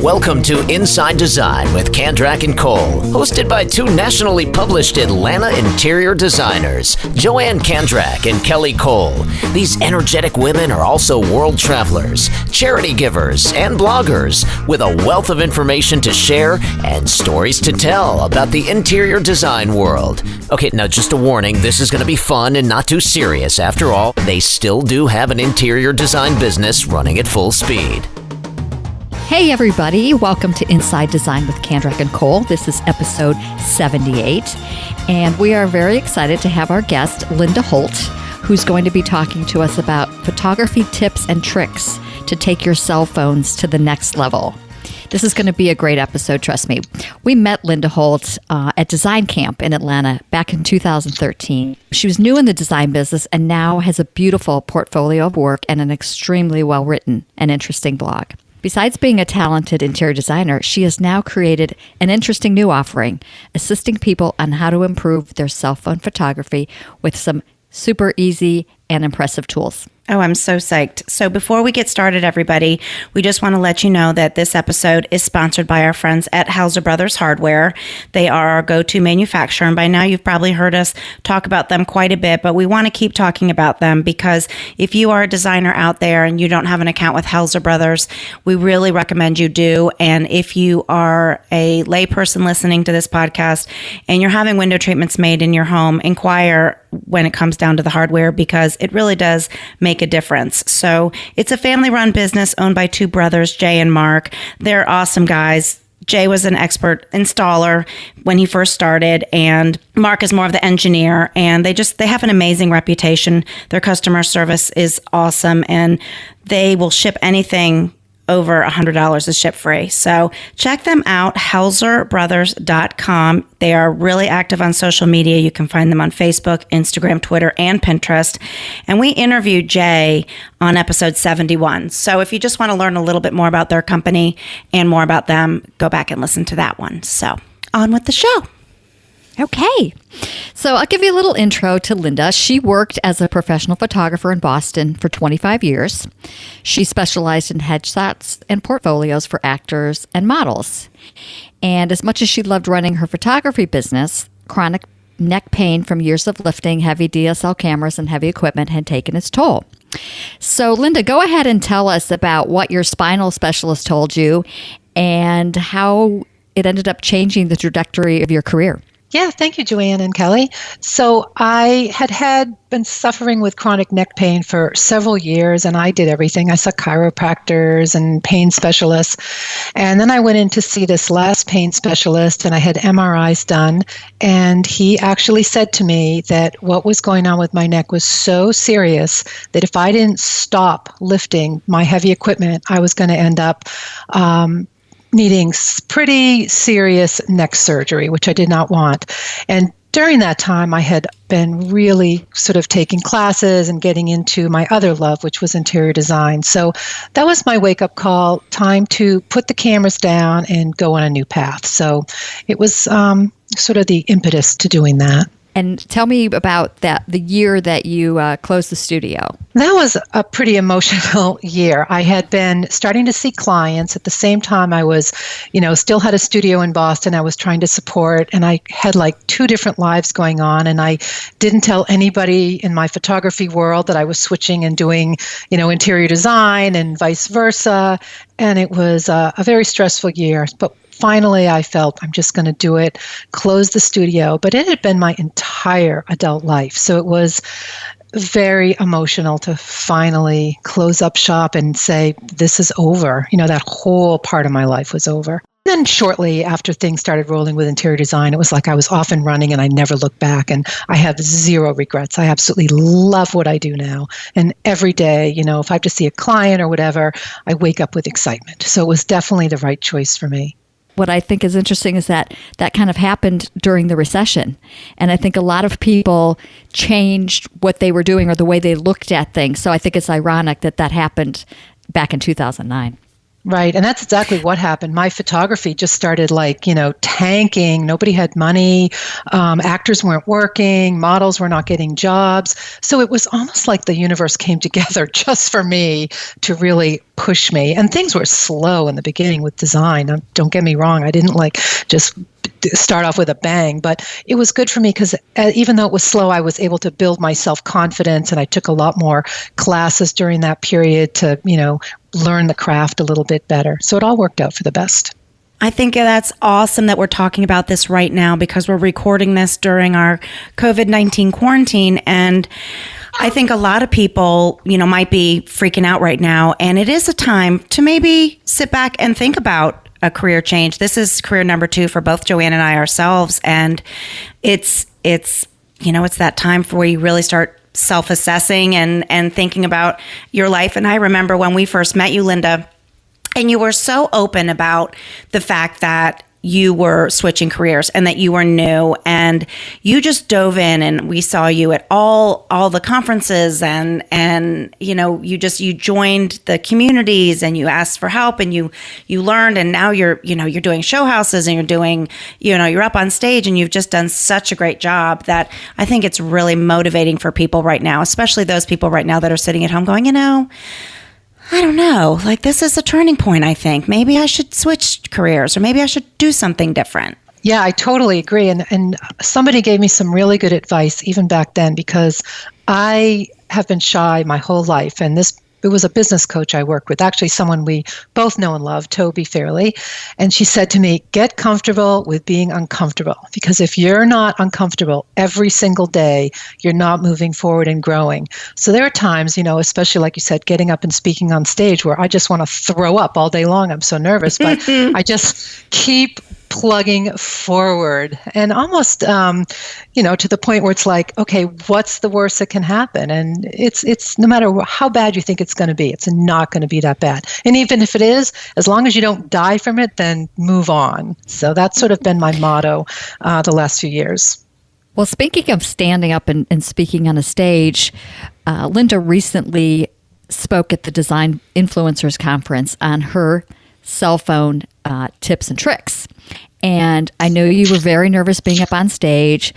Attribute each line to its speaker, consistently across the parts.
Speaker 1: Welcome to Inside Design with Kandrak and Cole, hosted by two nationally published Atlanta interior designers, Joanne Kandrak and Kelly Cole. These energetic women are also world travelers, charity givers, and bloggers with a wealth of information to share and stories to tell about the interior design world. Okay, now just a warning, this is going to be fun and not too serious. After all, they still do have an interior design business running at full speed.
Speaker 2: Hey everybody, welcome to Inside Design with Kandrak and Cole. This is episode 78, and we are very excited to have our guest, Linda Holt, who's going to be talking to us about photography tips and tricks to take your cell phones to the next level. This is going to be a great episode, trust me. We met Linda Holt at Design Camp in Atlanta back in 2013. She was new in the design business and now has a beautiful portfolio of work and an extremely well-written and interesting blog. Besides being a talented interior designer, she has now created an interesting new offering, assisting people on how to improve their cell phone photography with some super easy and impressive tools.
Speaker 3: Oh, I'm so psyched. So before we get started, everybody, we just want to let you know that this episode is sponsored by our friends at Helser Brothers Hardware. They are our go-to manufacturer, and by now you've probably heard us talk about them quite a bit, but we want to keep talking about them because if you are a designer out there and you don't have an account with Helser Brothers, we really recommend you do. And if you are a layperson listening to this podcast and you're having window treatments made in your home, inquire when it comes down to the hardware because it really does make a difference. So it's a family-run business owned by two brothers, Jay and Mark. They're awesome guys. Jay was an expert installer when he first started, and Mark is more of the engineer, and they have an amazing reputation. Their customer service is awesome, and they will ship anything over $100 is ship free. So check them out, helserbrothers.com. They are really active on social media. You can find them on Facebook, Instagram, Twitter, and Pinterest. And we interviewed Jay on episode 71. So if you just want to learn a little bit more about their company and more about them, go back and listen to that one. So on with the show.
Speaker 2: Okay, so I'll give you a little intro to Linda. She worked as a professional photographer in Boston for 25 years. She specialized in headshots and portfolios for actors and models. And as much as she loved running her photography business, chronic neck pain from years of lifting heavy DSL cameras and heavy equipment had taken its toll. So Linda, go ahead and tell us about what your spinal specialist told you and how it ended up changing the trajectory of your career.
Speaker 4: Yeah, thank you, Joanne and Kelly. So I had been suffering with chronic neck pain for several years, and I did everything. I saw chiropractors and pain specialists. And then I went in to see this last pain specialist, and I had MRIs done. And he actually said to me that what was going on with my neck was so serious that if I didn't stop lifting my heavy equipment, I was going to end up needing pretty serious neck surgery, which I did not want. And during that time, I had been really sort of taking classes and getting into my other love, which was interior design. So that was my wake-up call, time to put the cameras down and go on a new path. So it was sort of the impetus to doing that.
Speaker 2: And tell me about the year that you closed the studio.
Speaker 4: That was a pretty emotional year. I had been starting to see clients. At the same time, I was, still had a studio in Boston I was trying to support, and I had like two different lives going on, and I didn't tell anybody in my photography world that I was switching and doing, interior design and vice versa, and it was a very stressful year. But finally, I felt I'm just going to do it, close the studio. But it had been my entire adult life. So it was very emotional to finally close up shop and say, this is over. That whole part of my life was over. Then shortly after things started rolling with interior design, it was like I was off and running and I never looked back. And I have zero regrets. I absolutely love what I do now. And every day, if I have to see a client or whatever, I wake up with excitement. So it was definitely the right choice for me.
Speaker 2: What I think is interesting is that kind of happened during the recession. And I think a lot of people changed what they were doing or the way they looked at things. So I think it's ironic that happened back in 2009.
Speaker 4: Right. And that's exactly what happened. My photography just started tanking. Nobody had money. Actors weren't working. Models were not getting jobs. So it was almost like the universe came together just for me to really push me. And things were slow in the beginning with design. Don't get me wrong. I didn't just start off with a bang, but it was good for me because even though it was slow, I was able to build my self-confidence, and I took a lot more classes during that period to, learn the craft a little bit better. So it all worked out for the best.
Speaker 3: I think that's awesome that we're talking about this right now because we're recording this during our COVID-19 quarantine. And I think a lot of people, might be freaking out right now. And it is a time to maybe sit back and think about a career change. This is career number 2 for both Joanne and I ourselves. And it's that time where you really start self-assessing and thinking about your life. And I remember when we first met you, Linda, and you were so open about the fact that you were switching careers and that you were new, and you just dove in, and we saw you at all the conferences, and you joined the communities, and you asked for help, and you learned, and now you're doing show houses, and you're doing, you're up on stage, and you've just done such a great job that I think it's really motivating for people right now, especially those people right now that are sitting at home going, I don't know, this is a turning point, I think. Maybe I should switch careers, or maybe I should do something different.
Speaker 4: Yeah, I totally agree. And somebody gave me some really good advice even back then, because I have been shy my whole life. And it was a business coach I worked with, actually someone we both know and love, Toby Fairley. And she said to me, get comfortable with being uncomfortable, because if you're not uncomfortable every single day, you're not moving forward and growing. So there are times, especially like you said, getting up and speaking on stage where I just want to throw up all day long. I'm so nervous, but I just keep plugging forward, and almost, to the point where it's like, okay, what's the worst that can happen? And it's no matter how bad you think it's going to be, it's not going to be that bad. And even if it is, as long as you don't die from it, then move on. So that's sort of been my motto the last few years.
Speaker 2: Well, speaking of standing up and speaking on a stage, Linda recently spoke at the Design Influencers Conference on her cell phone tips and tricks. And I know you were very nervous being up on stage,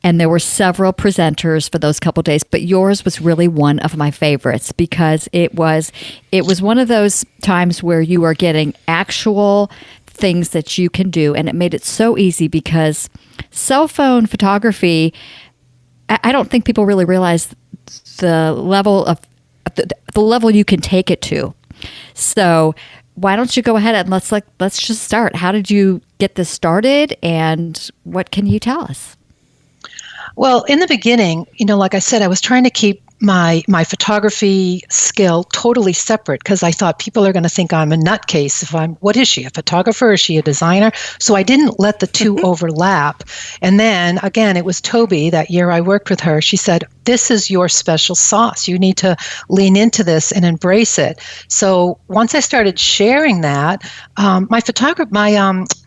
Speaker 2: and there were several presenters for those couple days, but yours was really one of my favorites because it was one of those times where you are getting actual things that you can do, and it made it so easy because cell phone photography, I don't think people really realize the level of the level you can take it to. So why don't you go ahead and let's just start. How did you get this started, and what can you tell us?
Speaker 4: Well, in the beginning, like I said, I was trying to keep my photography skill totally separate because I thought people are going to think I'm a nutcase what is she, a photographer? Is she a designer? So I didn't let the two overlap. And then again, it was Toby, that year I worked with her. She said, this is your special sauce. You need to lean into this and embrace it. So once I started sharing that, my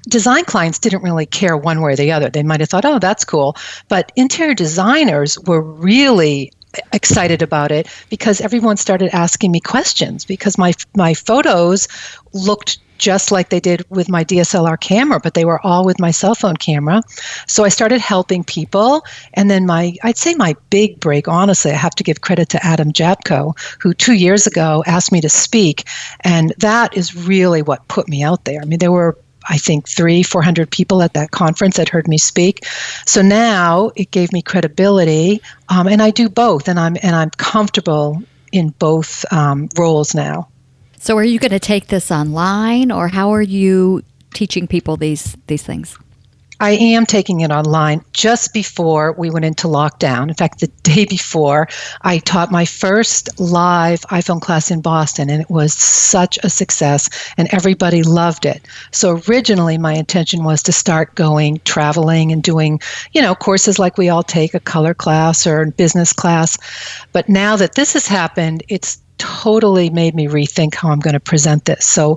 Speaker 4: design clients didn't really care one way or the other. They might have thought, oh, that's cool. But interior designers were really excited about it because everyone started asking me questions because my photos looked just like they did with my DSLR camera, but they were all with my cell phone camera. So I started helping people. And then I'd say my big break, honestly, I have to give credit to Adam Japko, who 2 years ago asked me to speak. And that is really what put me out there. I mean, there were, I think, 300-400 people at that conference that heard me speak. So now it gave me credibility, and I do both, and I'm comfortable in both roles now.
Speaker 2: So are you going to take this online, or how are you teaching people these things?
Speaker 4: I am taking it online just before we went into lockdown. In fact, the day before, I taught my first live iPhone class in Boston, and it was such a success, and everybody loved it. So originally, my intention was to start traveling and doing, courses like we all take, a color class or a business class. But now that this has happened, it's totally made me rethink how I'm going to present this. So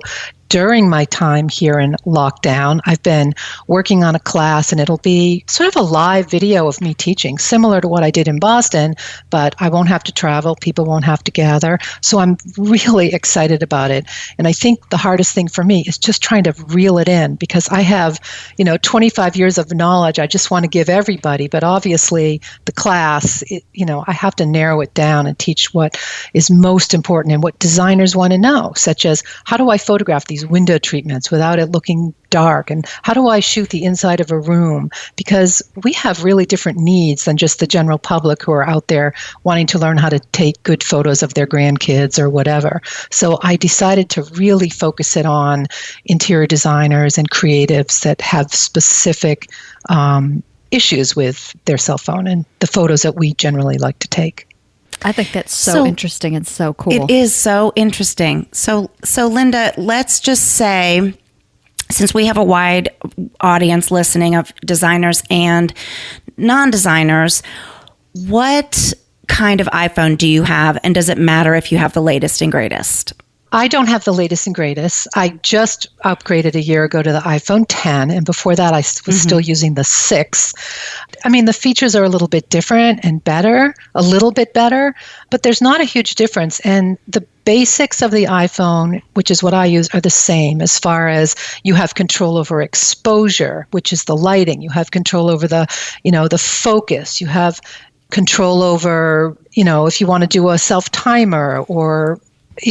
Speaker 4: during my time here in lockdown, I've been working on a class, and it'll be sort of a live video of me teaching, similar to what I did in Boston, but I won't have to travel. People won't have to gather. So I'm really excited about it. And I think the hardest thing for me is just trying to reel it in, because I have, 25 years of knowledge I just want to give everybody. But obviously the class, I have to narrow it down and teach what is most important and what designers want to know, such as how do I photograph these window treatments without it looking dark, and how do I shoot the inside of a room, because we have really different needs than just the general public who are out there wanting to learn how to take good photos of their grandkids or whatever. So I decided to really focus it on interior designers and creatives that have specific issues with their cell phone and the photos that we generally like to take.
Speaker 2: I think that's so interesting and so cool.
Speaker 3: It is so interesting. So Linda, let's just say, since we have a wide audience listening of designers and non-designers, what kind of iPhone do you have, and does it matter if you have the latest and greatest?
Speaker 4: I don't have the latest and greatest. I just upgraded a year ago to the iPhone 10, and before that I was still using the 6. I mean, the features are a little bit different and better, a little bit better, but there's not a huge difference. And the basics of the iPhone, which is what I use, are the same as far as you have control over exposure, which is the lighting. You have control over the focus. You have control over, if you want to do a self-timer or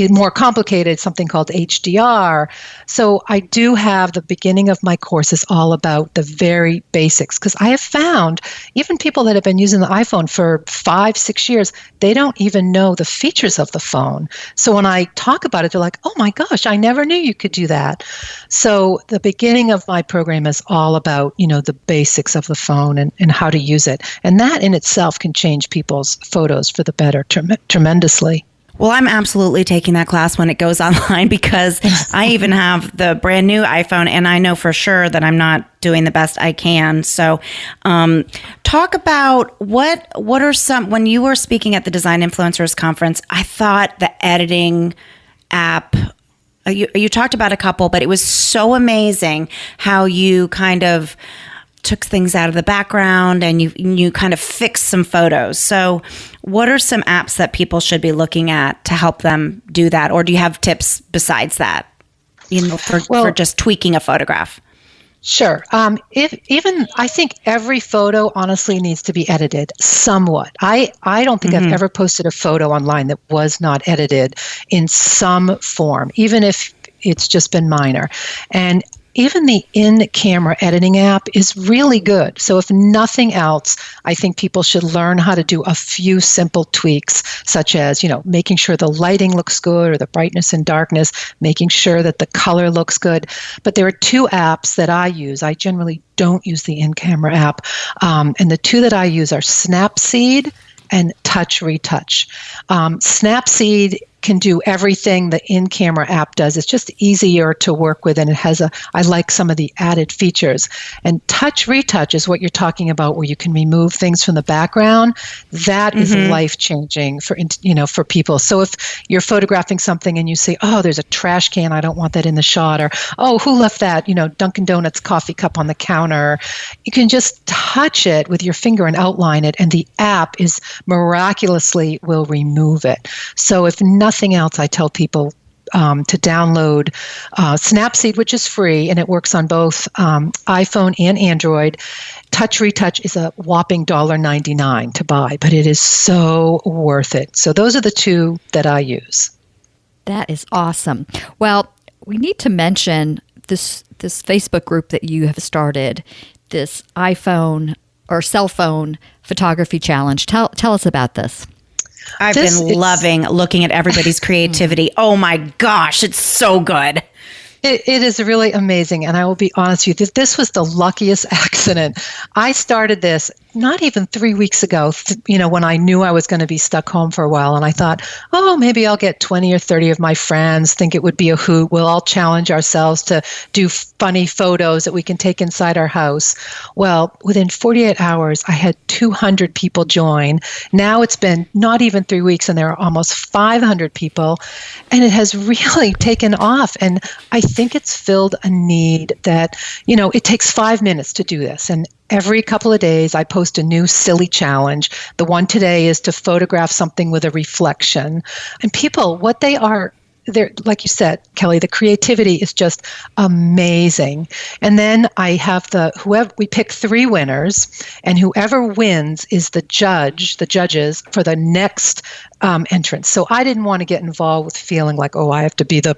Speaker 4: more complicated, something called HDR. So I do have the beginning of my courses all about the very basics, because I have found even people that have been using the iPhone for 5-6 years, they don't even know the features of the phone. So when I talk about it, they're like, oh my gosh, I never knew you could do that. So the beginning of my program is all about, the basics of the phone and how to use it. And that in itself can change people's photos for the better tremendously.
Speaker 3: Well, I'm absolutely taking that class when it goes online, because I even have the brand new iPhone, and I know for sure that I'm not doing the best I can. So talk about what are some, when you were speaking at the Design Influencers Conference, I thought the editing app, you talked about a couple, but it was so amazing how you kind of took things out of the background and you kind of fixed some photos. So what are some apps that people should be looking at to help them do that? Or do you have tips besides that, for just tweaking a photograph?
Speaker 4: Sure. I think every photo honestly needs to be edited somewhat. I don't think I've ever posted a photo online that was not edited in some form, even if it's just been minor. And even the in-camera editing app is really good. So if nothing else, I think people should learn how to do a few simple tweaks, such as, making sure the lighting looks good, or the brightness and darkness, making sure that the color looks good. But there are 2 apps that I use. I generally don't use the in-camera app. And the 2 that I use are Snapseed and Touch Retouch. Snapseed can do everything the in-camera app does. It's just easier to work with, and it has I like some of the added features. And Touch Retouch is what you're talking about, where you can remove things from the background. That is life-changing for people. So if you're photographing something and you say, oh, there's a trash can, I don't want that in the shot, or, oh, who left that, Dunkin' Donuts coffee cup on the counter? You can just touch it with your finger and outline it, and the app is miraculously will remove it. So if nothing else, I tell people to download Snapseed, which is free, and it works on both iPhone and Android. Touch Retouch is a whopping $1.99 to buy, but it is so worth it. So those are the 2 that I use.
Speaker 2: That is awesome. Well, we need to mention this Facebook group that you have started, this iPhone or cell phone photography challenge. Tell us about this.
Speaker 3: I've been loving looking at everybody's creativity. Oh my gosh, it's so good.
Speaker 4: It is really amazing. And I will be honest with you, this was the luckiest accident. I started this not even 3 weeks ago, when I knew I was going to be stuck home for a while, and I thought, oh, maybe I'll get 20 or 30 of my friends, think it would be a hoot. We'll all challenge ourselves to do funny photos that we can take inside our house. Well, within 48 hours, I had 200 people join. Now it's been not even 3 weeks, and there are almost 500 people, and it has really taken off. And I think it's filled a need that, it takes 5 minutes to do this. And every couple of days, I post a new silly challenge. The one today is to photograph something with a reflection. And people, what they're, like you said, Kelly, the creativity is just amazing. And then I have we pick 3 winners, and whoever wins is the judges for the next entrance. So I didn't want to get involved with feeling like, oh, I have to be the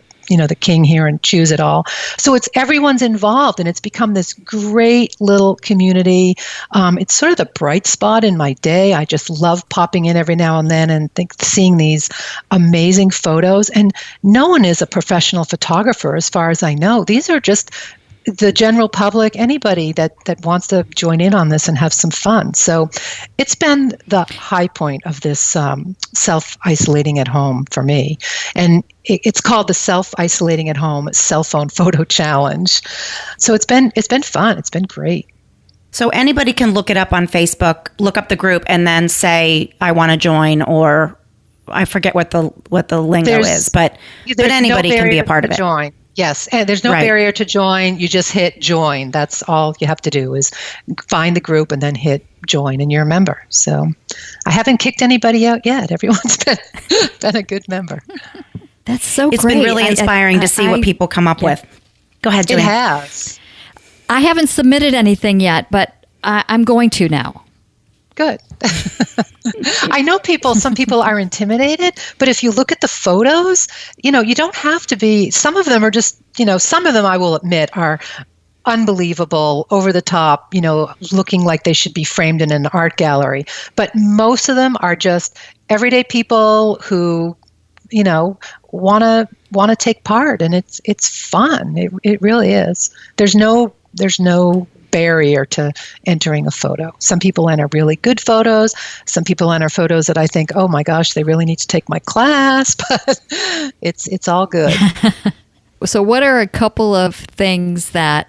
Speaker 4: king here and choose it all. So everyone's involved, and it's become this great little community. It's sort of the bright spot in my day. I just love popping in every now and then and seeing these amazing photos. And no one is a professional photographer as far as I know. These are just the general public, anybody that wants to join in on this and have some fun. So it's been the high point of this self-isolating at home for me. And it's called the Self-Isolating at Home Cell Phone Photo Challenge. So it's been fun. It's been great.
Speaker 3: So anybody can look it up on Facebook, look up the group, and then say, I want to join, or I forget what the lingo is, but anybody can be a part of it.
Speaker 4: Join. Yes, and there's no barrier to join. You just hit join. That's all you have to do is find the group and then hit join, and you're a member. So I haven't kicked anybody out yet. Everyone's been a good member.
Speaker 2: That's so great.
Speaker 3: It's been really inspiring to see what people come up with. Go ahead, Joanne.
Speaker 4: It has.
Speaker 2: I haven't submitted anything yet, but I'm going to now.
Speaker 4: Good. I know some people are intimidated, but if you look at the photos, you don't have to be, some of them are just, some of them I will admit are unbelievable, over the top, looking like they should be framed in an art gallery. But most of them are just everyday people who, want to take part, and it's fun. It really is. There's no barrier to entering a photo. Some people enter really good photos. Some people enter photos that I think, oh my gosh, they really need to take my class, but it's all good.
Speaker 2: So what are a couple of things that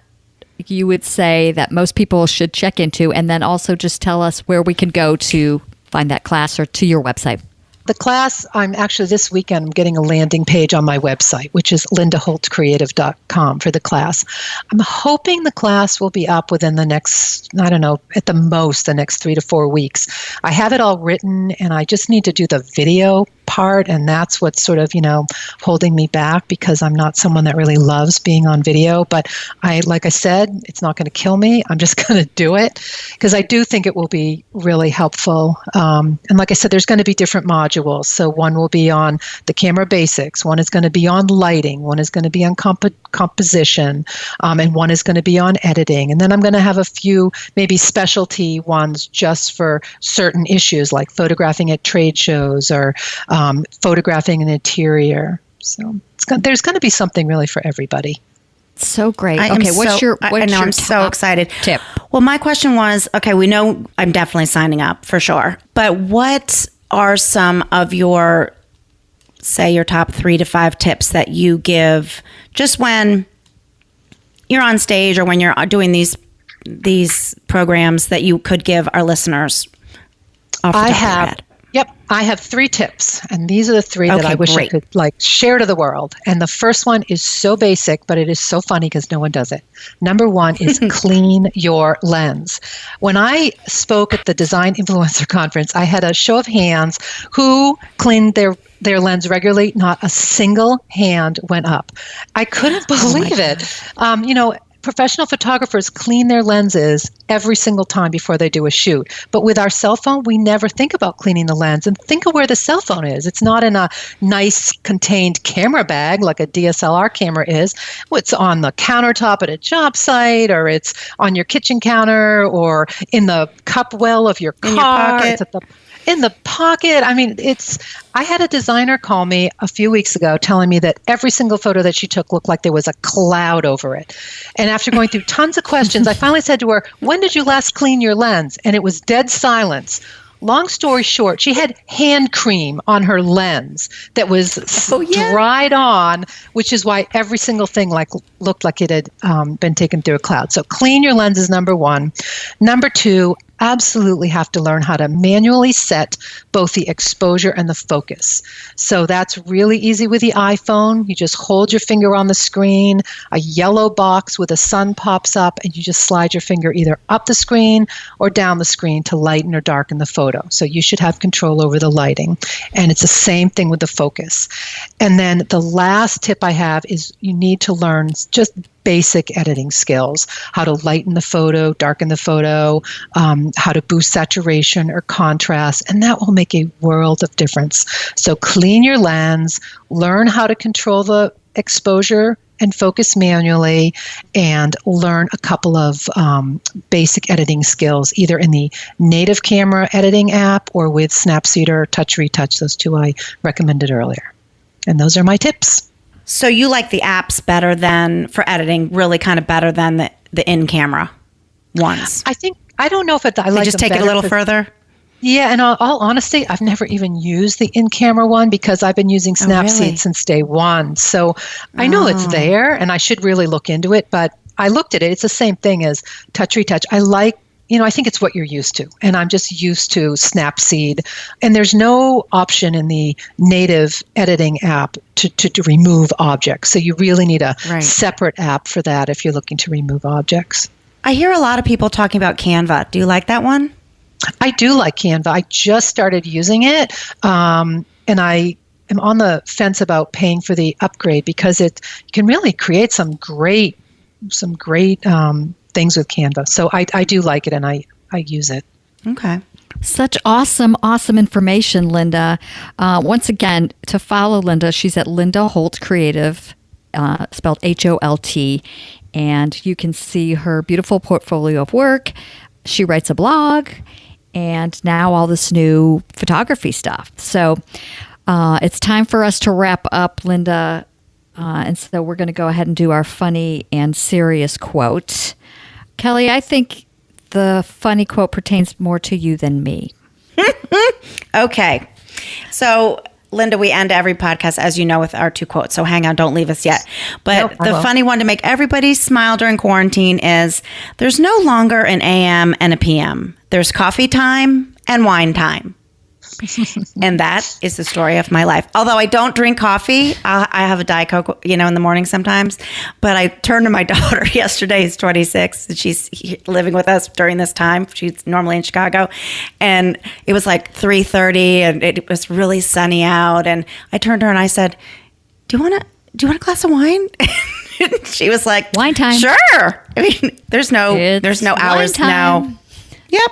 Speaker 2: you would say that most people should check into, and then also just tell us where we can go to find that class or to your website?
Speaker 4: The class, this weekend, I'm getting a landing page on my website, which is lindaholtcreative.com for the class. I'm hoping the class will be up within the next, at the most, the next 3 to 4 weeks. I have it all written, and I just need to do the video part, and that's what's sort of, holding me back, because I'm not someone that really loves being on video. But like I said, it's not going to kill me. I'm just going to do it, because I do think it will be really helpful. And like I said, there's going to be different modules. So one will be on the camera basics, one is going to be on lighting, one is going to be on composition, and one is going to be on editing. And then I'm going to have a few maybe specialty ones just for certain issues, like photographing at trade shows or photographing an interior. So there's going to be something really for everybody.
Speaker 2: So great.
Speaker 3: I'm so excited.
Speaker 2: Tip?
Speaker 3: Well, my question was, okay, we know I'm definitely signing up for sure, but what are some of your top 3 to 5 tips that you give just when you're on stage or when you're doing these programs that you could give our listeners off the top of your head?
Speaker 4: Yep. I have 3 tips, and these are the 3 that I wish I could share to the world. And the first one is so basic, but it is so funny because no one does it. Number 1 is clean your lens. When I spoke at the Design Influencer Conference, I had a show of hands who cleaned their lens regularly. Not a single hand went up. I couldn't believe it. Professional photographers clean their lenses every single time before they do a shoot. But with our cell phone, we never think about cleaning the lens. And think of where the cell phone is. It's not in a nice contained camera bag like a DSLR camera is. It's on the countertop at a job site, or it's on your kitchen counter, or in the cup well of your car.
Speaker 3: In your pocket.
Speaker 4: in the pocket. I mean, I had a designer call me a few weeks ago telling me that every single photo that she took looked like there was a cloud over it. And after going through tons of questions, I finally said to her, when did you last clean your lens? And it was dead silence. Long story short, she had hand cream on her lens that was dried on, which is why every single thing looked like it had been taken through a cloud. So clean your lens is number one. Number two, absolutely have to learn how to manually set both the exposure and the focus. So that's really easy with the iPhone. You just hold your finger on the screen, a yellow box with a sun pops up, and you just slide your finger either up the screen or down the screen to lighten or darken the photo. So you should have control over the lighting. And it's the same thing with the focus. And then the last tip I have is you need to learn just basic editing skills, how to lighten the photo, darken the photo, how to boost saturation or contrast, and that will make a world of difference. So clean your lens, learn how to control the exposure and focus manually, and learn a couple of basic editing skills, either in the native camera editing app or with Snapseed or Touch Retouch, those two I recommended earlier. And those are my tips.
Speaker 3: So you like the apps better than, for editing, really kind of better than the in-camera ones?
Speaker 4: I don't know if I like
Speaker 3: they just take it a little further?
Speaker 4: Yeah, and all honesty, I've never even used the in-camera one because I've been using Snapseed since day one. So I know it's there, and I should really look into it, but I looked at it. It's the same thing as Touch Retouch. I think it's what you're used to, and I'm just used to Snapseed. And there's no option in the native editing app to remove objects. So you really need a separate app for that if you're looking to remove objects.
Speaker 3: I hear a lot of people talking about Canva. Do you like that one?
Speaker 4: I do like Canva. I just started using it, and I am on the fence about paying for the upgrade because it can really create some great things with Canva. So I do like it, and I use it.
Speaker 3: Okay.
Speaker 2: Such awesome information, Linda. Once again, to follow Linda, she's at Linda Holt Creative, spelled Holt, and you can see her beautiful portfolio of work. She writes a blog, and now all this new photography stuff. So it's time for us to wrap up, Linda. And so we're going to go ahead and do our funny and serious quote. Kelly, I think the funny quote pertains more to you than me.
Speaker 3: Okay. So, Linda, we end every podcast, as you know, with our two quotes. So hang on, don't leave us yet. But the funny one to make everybody smile during quarantine is, there's no longer an AM and a PM. There's coffee time and wine time. And that is the story of my life. Although I don't drink coffee, I have a Diet Coke, in the morning sometimes. But I turned to my daughter yesterday, who's 26, and she's living with us during this time. She's normally in Chicago. And it was like 3:30, and it was really sunny out. And I turned to her and I said, do you want a glass of wine? She was like,
Speaker 2: wine time.
Speaker 3: Sure. I mean, there's no hours now. Yep.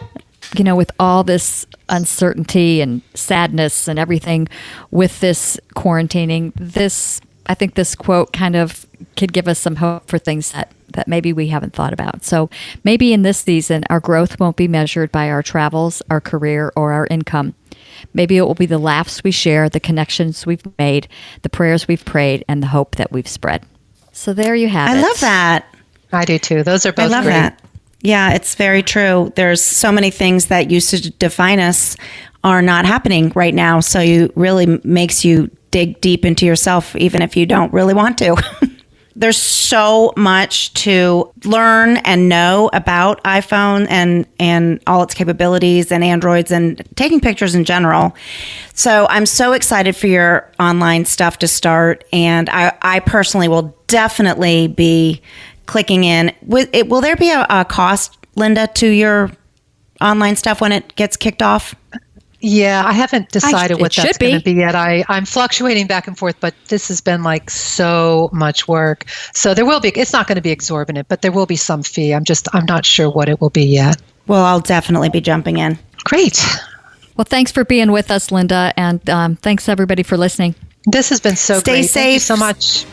Speaker 2: With all this uncertainty and sadness and everything with this quarantining, I think this quote kind of could give us some hope for things that maybe we haven't thought about. So maybe in this season, our growth won't be measured by our travels, our career, or our income. Maybe it will be the laughs we share, the connections we've made, the prayers we've prayed, and the hope that we've spread. So there you have it.
Speaker 3: I love that.
Speaker 4: I do too. Those are both great. I love that.
Speaker 3: Yeah, it's very true. There's so many things that used to define us are not happening right now. So it really makes you dig deep into yourself, even if you don't really want to. There's so much to learn and know about iPhone and all its capabilities and Androids and taking pictures in general. So I'm so excited for your online stuff to start. And I personally will definitely be clicking in. Will there be a cost, Linda, to your online stuff when it gets kicked off?
Speaker 4: Yeah, I haven't decided what that's going to be yet. I'm fluctuating back and forth, but this has been like so much work. So there will be, it's not going to be exorbitant, but there will be some fee. I'm not sure what it will be yet.
Speaker 3: Well, I'll definitely be jumping in.
Speaker 4: Great.
Speaker 2: Well, thanks for being with us, Linda. And thanks everybody for listening.
Speaker 4: This has been so
Speaker 3: great. Stay safe.
Speaker 4: Thank you so much.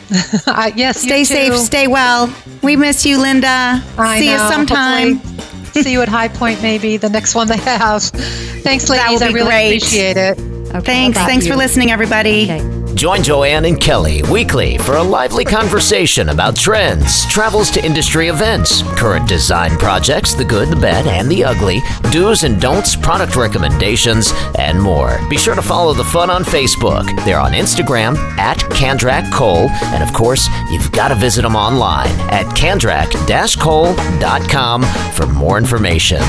Speaker 4: Yes,
Speaker 3: stay safe. Stay well. We miss you, Linda. See you sometime.
Speaker 4: Hopefully. See you at High Point, maybe the next one they have. Thanks,
Speaker 3: That
Speaker 4: ladies.
Speaker 3: would
Speaker 4: I
Speaker 3: be
Speaker 4: really
Speaker 3: great.
Speaker 4: appreciate it.
Speaker 2: Okay,
Speaker 3: Thanks for listening, everybody.
Speaker 2: Okay.
Speaker 1: Join Joanne and Kelly weekly for a lively conversation about trends, travels to industry events, current design projects, the good, the bad, and the ugly, do's and don'ts, product recommendations, and more. Be sure to follow the fun on Facebook. They're on Instagram at Kandrak Cole, and of course, you've got to visit them online at kandrak-cole.com for more information.